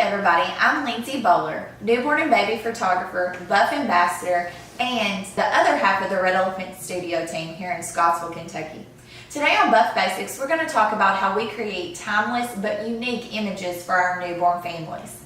everybody, I'm Lindsay Bowler, newborn and baby photographer, buff ambassador, and the other half of the Red Elephant Studio team here in Scottsville, Kentucky. Today on Buff Basics, we're going to talk about how we create timeless but unique images for our newborn families.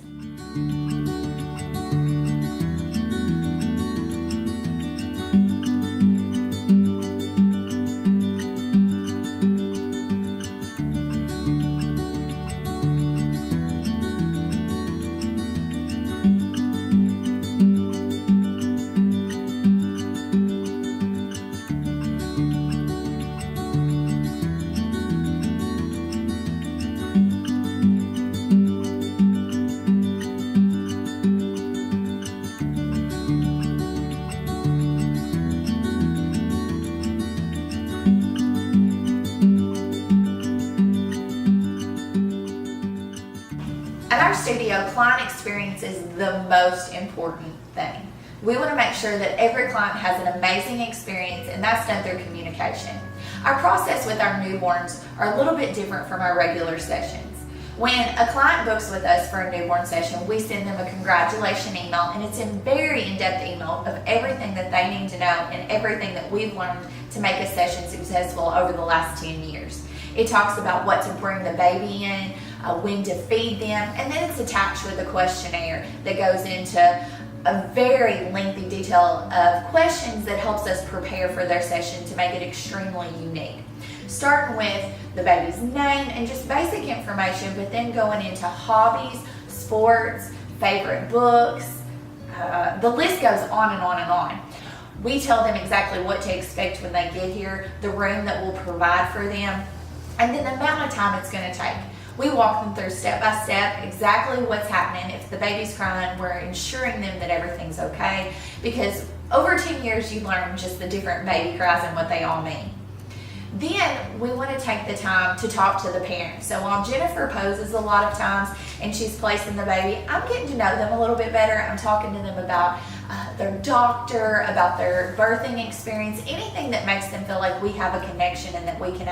At our studio, client experience is the most important thing. We want to make sure that every client has an amazing experience, and that's done through communication. Our process with our newborns are a little bit different from our regular sessions. When a client books with us for a newborn session, we send them a congratulation email, and it's a very in-depth email of everything that they need to know and everything that we've learned to make a session successful over the last 10 years. It talks about what to bring the baby in, when to feed them, and then it's attached with a questionnaire that goes into a very lengthy detail of questions that helps us prepare for their session to make it extremely unique. Starting with the baby's name and just basic information, but then going into hobbies, sports, favorite books, the list goes on and on and on. We tell them exactly what to expect when they get here, the room that we'll provide for them, and then the amount of time it's going to take. We walk them through step by step exactly what's happening. If the baby's crying, we're ensuring them that everything's okay, because over 10 years you learn just the different baby cries and what they all mean. Then we want to take the time to talk to the parents. So while Jennifer poses a lot of times and she's placing the baby, I'm getting to know them a little bit better. I'm talking to them about their doctor, about their birthing experience, anything that makes them feel like we have a connection and that we can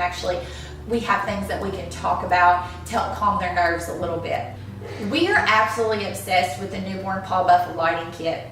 we have things that we can talk about to help calm their nerves a little bit. We are absolutely obsessed with the Newborn Paw Buff lighting kit.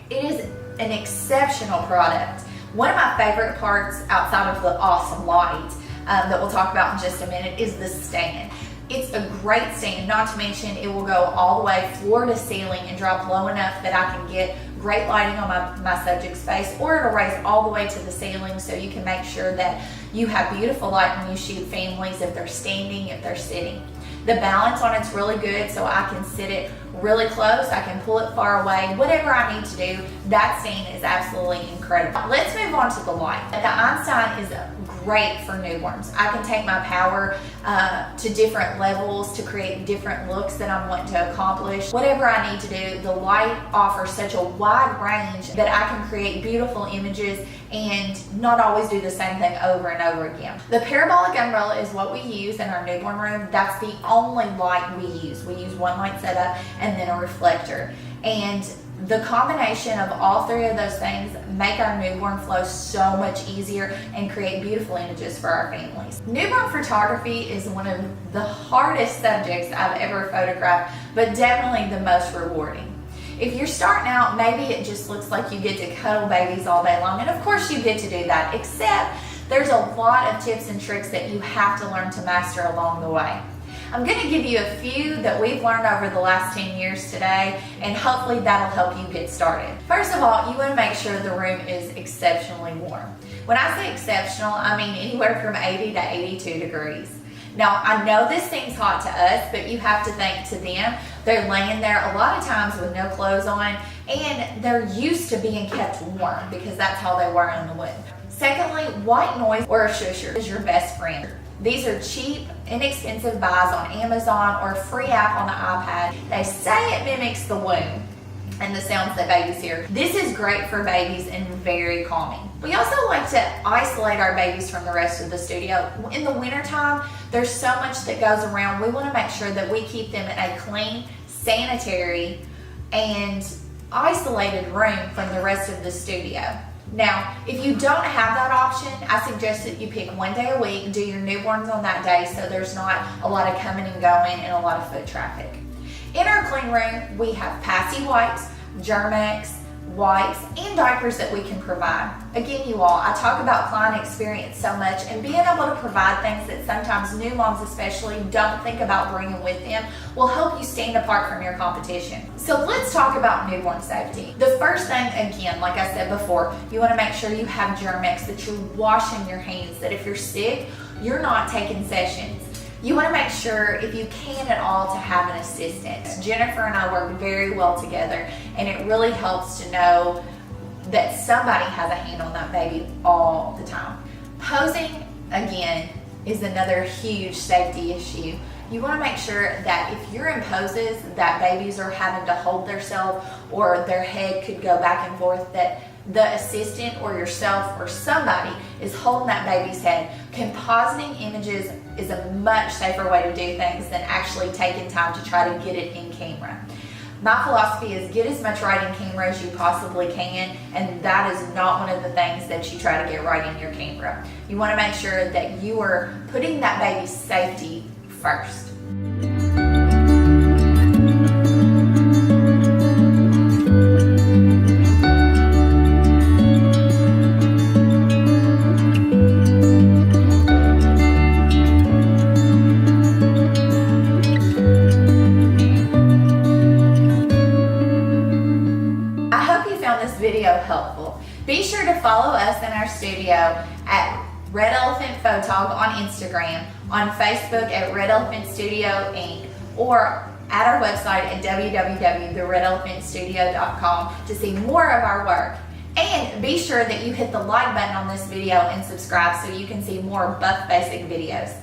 It is an exceptional product. One of my favorite parts outside of the awesome light that we'll talk about in just a minute is the stand. It's a great stand, not to mention it will go all the way floor to ceiling and drop low enough that I can get great lighting on my subject's face, or it'll raise all the way to the ceiling so you can make sure that you have beautiful light when you shoot families, if they're standing, if they're sitting. The balance on it's really good, so I can sit it really close, I can pull it far away, whatever I need to do. That stand is absolutely incredible. Let's move on to the light. The Einstein is great for newborns. I can take my power to different levels to create different looks that I'm wanting to accomplish. Whatever I need to do, the light offers such a wide range that I can create beautiful images and not always do the same thing over and over again. The parabolic umbrella is what we use in our newborn room. That's the only light we use. We use one light setup and then a reflector. And the combination of all three of those things make our newborn flow so much easier and create beautiful images for our families. Newborn photography is one of the hardest subjects I've ever photographed, but definitely the most rewarding. If you're starting out, maybe it just looks like you get to cuddle babies all day long, and of course you get to do that, except there's a lot of tips and tricks that you have to learn to master along the way. I'm going to give you a few that we've learned over the last 10 years today, and hopefully that'll help you get started. First of all, you want to make sure the room is exceptionally warm. When I say exceptional, I mean anywhere from 80 to 82 degrees. Now, I know this seems hot to us, but you have to think to them, they're laying there a lot of times with no clothes on, and they're used to being kept warm because that's how they were in the womb. Secondly, white noise or a shusher is your best friend. These are cheap, inexpensive buys on Amazon or a free app on the iPad. They say it mimics the womb and the sounds that babies hear. This is great for babies and very calming. We also like to isolate our babies from the rest of the studio. In the wintertime, there's so much that goes around. We want to make sure that we keep them in a clean, sanitary, and isolated room from the rest of the studio. Now, if you don't have that option, I suggest that you pick one day a week, do your newborns on that day so there's not a lot of coming and going and a lot of foot traffic. In our clean room, we have Passy wipes, Germ-X wipes, and diapers that we can provide. Again, you all, I talk about client experience so much, and being able to provide things that sometimes new moms especially don't think about bringing with them will help you stand apart from your competition. So let's talk about newborn safety. The first thing, again, like I said before, you want to make sure you have Germ-X, that you're washing your hands, that if you're sick, you're not taking sessions. You want to make sure, if you can at all, to have an assistant. Jennifer and I work very well together, and it really helps to know that somebody has a hand on that baby all the time. Posing, again, is another huge safety issue. You want to make sure that if you're in poses that babies are having to hold themselves or their head could go back and forth, that the assistant or yourself or somebody is holding that baby's head. Compositing images is a much safer way to do things than actually taking time to try to get it in camera. My philosophy is get as much right in camera as you possibly can, and that is not one of the things that you try to get right in your camera. You want to make sure that you are putting that baby's safety first. Video helpful. Be sure to follow us in our studio at Red Elephant Photog on Instagram, on Facebook at Red Elephant Studio Inc., or at our website at www.theredelephantstudio.com to see more of our work. And be sure that you hit the like button on this video and subscribe so you can see more Buff Basic videos.